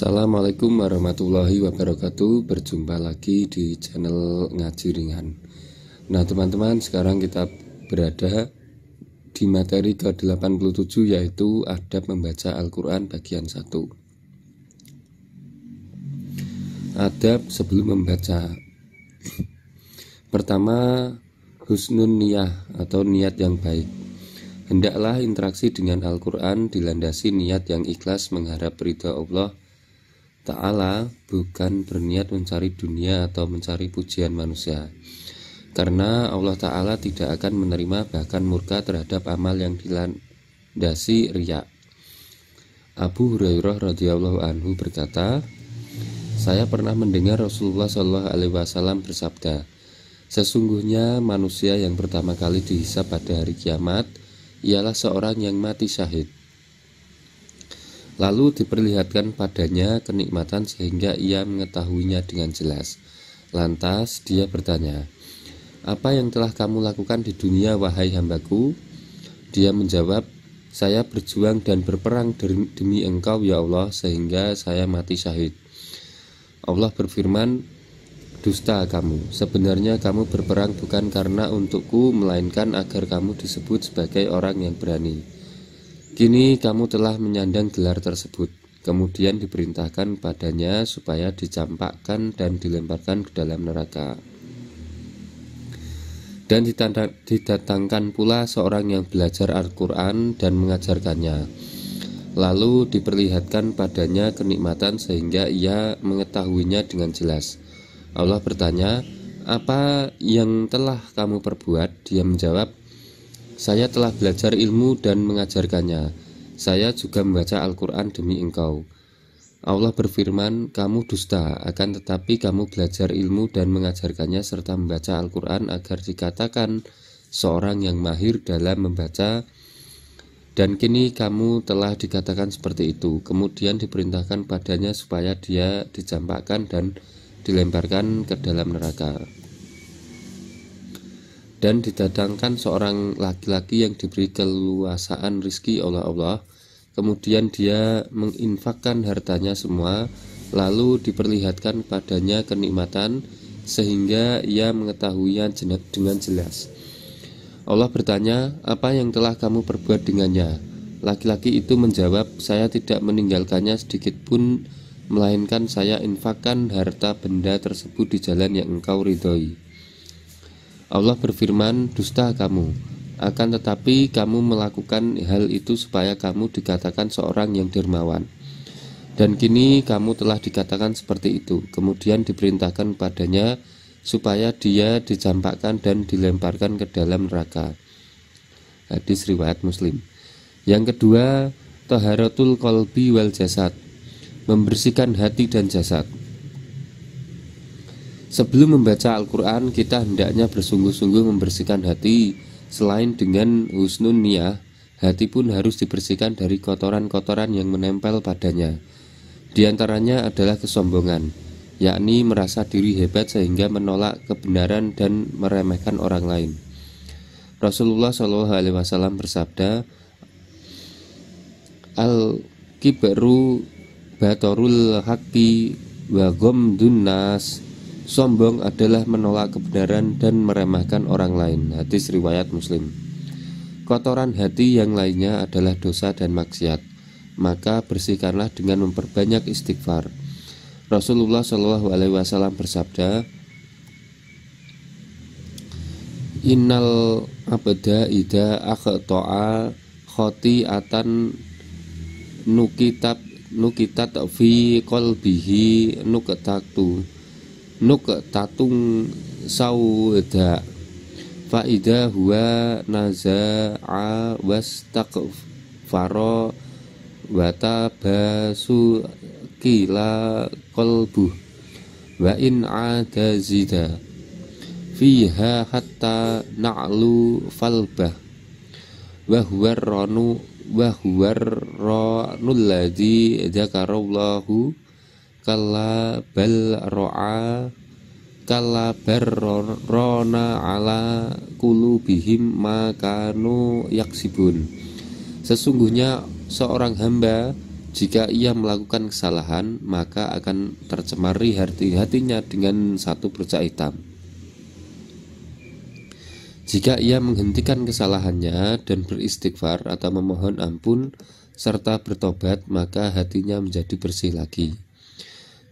Assalamualaikum warahmatullahi wabarakatuh. Berjumpa lagi di channel Ngaji Ringan. Nah teman-teman, sekarang kita berada di materi ke-87, yaitu adab membaca Al-Quran bagian 1. Adab sebelum membaca. Pertama, husnun niyah atau niat yang baik. Hendaklah interaksi dengan Al-Quran dilandasi niat yang ikhlas mengharap ridha Allah Ta'ala, bukan berniat mencari dunia atau mencari pujian manusia. Karena Allah Ta'ala tidak akan menerima bahkan murka terhadap amal yang dilandasi riya. Abu Hurairah radhiyallahu anhu berkata, saya pernah mendengar Rasulullah SAW bersabda, sesungguhnya manusia yang pertama kali dihisab pada hari kiamat ialah seorang yang mati syahid. Lalu diperlihatkan padanya kenikmatan sehingga ia mengetahuinya dengan jelas. Lantas dia bertanya, apa yang telah kamu lakukan di dunia wahai hambaku? Dia menjawab, saya berjuang dan berperang demi engkau ya Allah sehingga saya mati syahid. Allah berfirman, dusta kamu, sebenarnya kamu berperang bukan karena untukku melainkan agar kamu disebut sebagai orang yang berani. Kini kamu telah menyandang gelar tersebut. Kemudian diperintahkan padanya supaya dicampakkan dan dilemparkan ke dalam neraka. Dan didatangkan pula seorang yang belajar Al-Quran dan mengajarkannya. Lalu diperlihatkan padanya kenikmatan sehingga ia mengetahuinya dengan jelas. Allah bertanya, apa yang telah kamu perbuat? Dia menjawab, saya telah belajar ilmu dan mengajarkannya. Saya juga membaca Al-Quran demi engkau. Allah berfirman, kamu dusta, akan tetapi kamu belajar ilmu dan mengajarkannya serta membaca Al-Quran agar dikatakan seorang yang mahir dalam membaca. Dan kini kamu telah dikatakan seperti itu. Kemudian diperintahkan padanya supaya dia dicampakkan dan dilemparkan ke dalam neraka. Dan didatangkan seorang laki-laki yang diberi keluasaan rizki oleh Allah. Kemudian dia menginfakkan hartanya semua, lalu diperlihatkan padanya kenikmatan sehingga ia mengetahuinya dengan jelas. Allah bertanya, apa yang telah kamu perbuat dengannya? Laki-laki itu menjawab, saya tidak meninggalkannya sedikit pun, melainkan saya infakkan harta benda tersebut di jalan yang engkau ridhoi. Allah berfirman, dusta kamu, akan tetapi kamu melakukan hal itu supaya kamu dikatakan seorang yang dermawan. Dan kini kamu telah dikatakan seperti itu. Kemudian diperintahkan padanya supaya dia dicampakkan dan dilemparkan ke dalam neraka. Hadis riwayat Muslim. Yang kedua, taharatul qalbi wal jasad, membersihkan hati dan jasad. Sebelum membaca Al-Quran, kita hendaknya bersungguh-sungguh membersihkan hati. Selain dengan husnun niyah, hati pun harus dibersihkan dari kotoran-kotoran yang menempel padanya. Di antaranya adalah kesombongan, yakni merasa diri hebat sehingga menolak kebenaran dan meremehkan orang lain. Rasulullah SAW bersabda, Al-kibru batorul haqqi wa ghamdun nas, sombong adalah menolak kebenaran dan meremehkan orang lain. Hadis riwayat Muslim. Kotoran hati yang lainnya adalah dosa dan maksiat, maka bersihkanlah dengan memperbanyak istighfar. Rasulullah SAW bersabda, innal abda ida akhta'a khoti'atan nukitat fi qalbihi nuktatung sauda faida huwa naza'a wastaqfara wa tabasu kila qalbuh wa in adazida fiha hatta na'lu falbah wa huwa ranul ladzi dzakarallahu kalla bal ro'a kalla barrona ala qulubihim makanu yaksibun. Sesungguhnya seorang hamba Jika ia melakukan kesalahan, maka akan tercemari hatinya dengan satu bercak hitam. Jika ia menghentikan kesalahannya dan beristighfar atau memohon ampun serta bertobat, maka hatinya menjadi bersih lagi.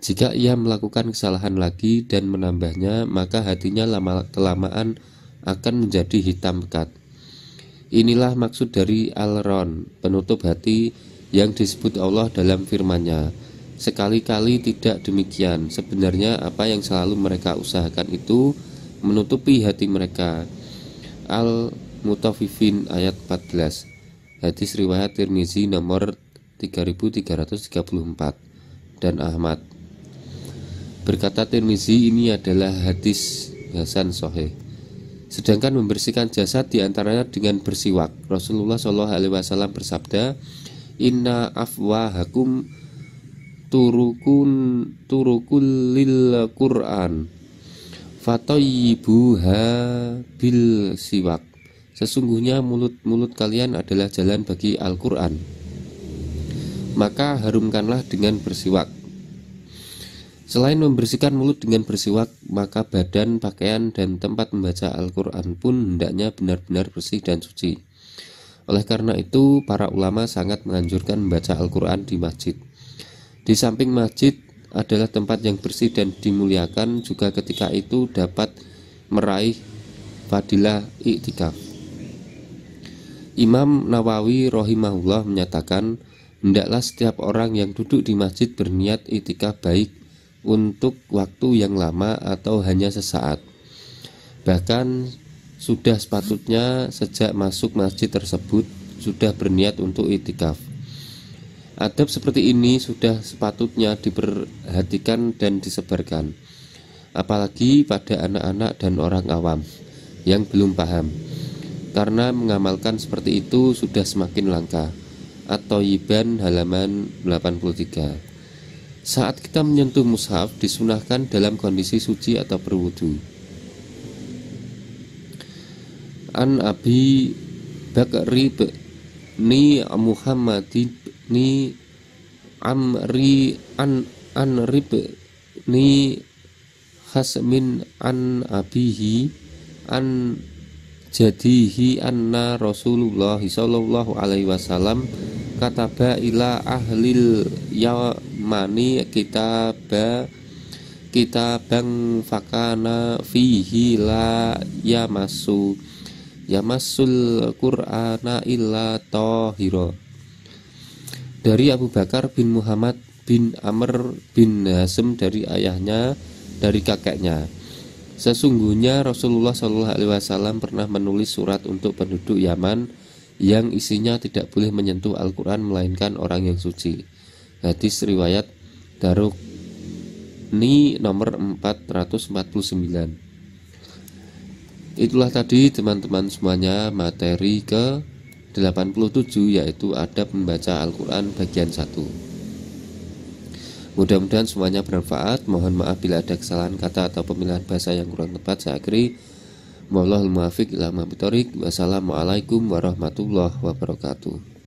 Jika ia melakukan kesalahan lagi dan menambahnya, maka hatinya lama-kelamaan akan menjadi hitam pekat. Inilah maksud dari Al-Ron, penutup hati yang disebut Allah dalam firman-Nya. Sekali-kali tidak demikian. Sebenarnya apa yang selalu mereka usahakan itu menutupi hati mereka. Al-Mutaffifin ayat 14. Hadis riwayat Tirmizi nomor 3334 dan Ahmad. Berkata Tirmizi, ini adalah hadis hasan sahih. Sedangkan membersihkan jasad diantaranya dengan bersiwak. Rasulullah SAW bersabda, Inna afwahakum turukul lil Qur'an fatayyibuha bil siwak. Sesungguhnya mulut-mulut kalian adalah jalan bagi Al-Quran, maka harumkanlah dengan bersiwak. Selain membersihkan mulut dengan bersiwak, maka badan, pakaian, dan tempat membaca Al-Quran pun hendaknya benar-benar bersih dan suci. Oleh karena itu, para ulama sangat menganjurkan membaca Al-Quran di masjid. Di samping masjid adalah tempat yang bersih dan dimuliakan, juga ketika itu dapat meraih fadilah iktikaf. Imam Nawawi rahimahullah menyatakan, hendaklah setiap orang yang duduk di masjid berniat iktikaf, baik untuk waktu yang lama atau hanya sesaat. Bahkan sudah sepatutnya sejak masuk masjid tersebut sudah berniat untuk iktikaf. Adab seperti ini sudah sepatutnya diperhatikan dan disebarkan, apalagi pada anak-anak dan orang awam yang belum paham, karena mengamalkan seperti itu sudah semakin langka. At-Thayyiban halaman 83. Saat kita menyentuh mushaf disunahkan dalam kondisi suci atau berwudu. An Abi Bakri ni Muhammadin ni Amri an Rib ni Hasmin an abihi an jadihi anna Rasulullah sallallahu alaihi wasallam kataba ila ahlil yamani kitabang fakana fihi la yamassul Qur'ana illa tahira. Dari Abu Bakar bin Muhammad bin Amr bin Hazm dari ayahnya, dari kakeknya. Sesungguhnya Rasulullah SAW pernah menulis surat untuk penduduk Yaman yang isinya tidak boleh menyentuh Al-Quran melainkan orang yang suci. Hadis riwayat Daraqutni nomor 449. Itulah tadi teman-teman semuanya materi ke 87, yaitu adab membaca Al-Quran bagian 1. Mudah-mudahan semuanya bermanfaat. Mohon maaf bila ada kesalahan kata atau pemilihan bahasa yang kurang tepat. Saya akhiri, wallahul muwaffiq ila aqwamit thoriq. Wassalamualaikum warahmatullahi wabarakatuh.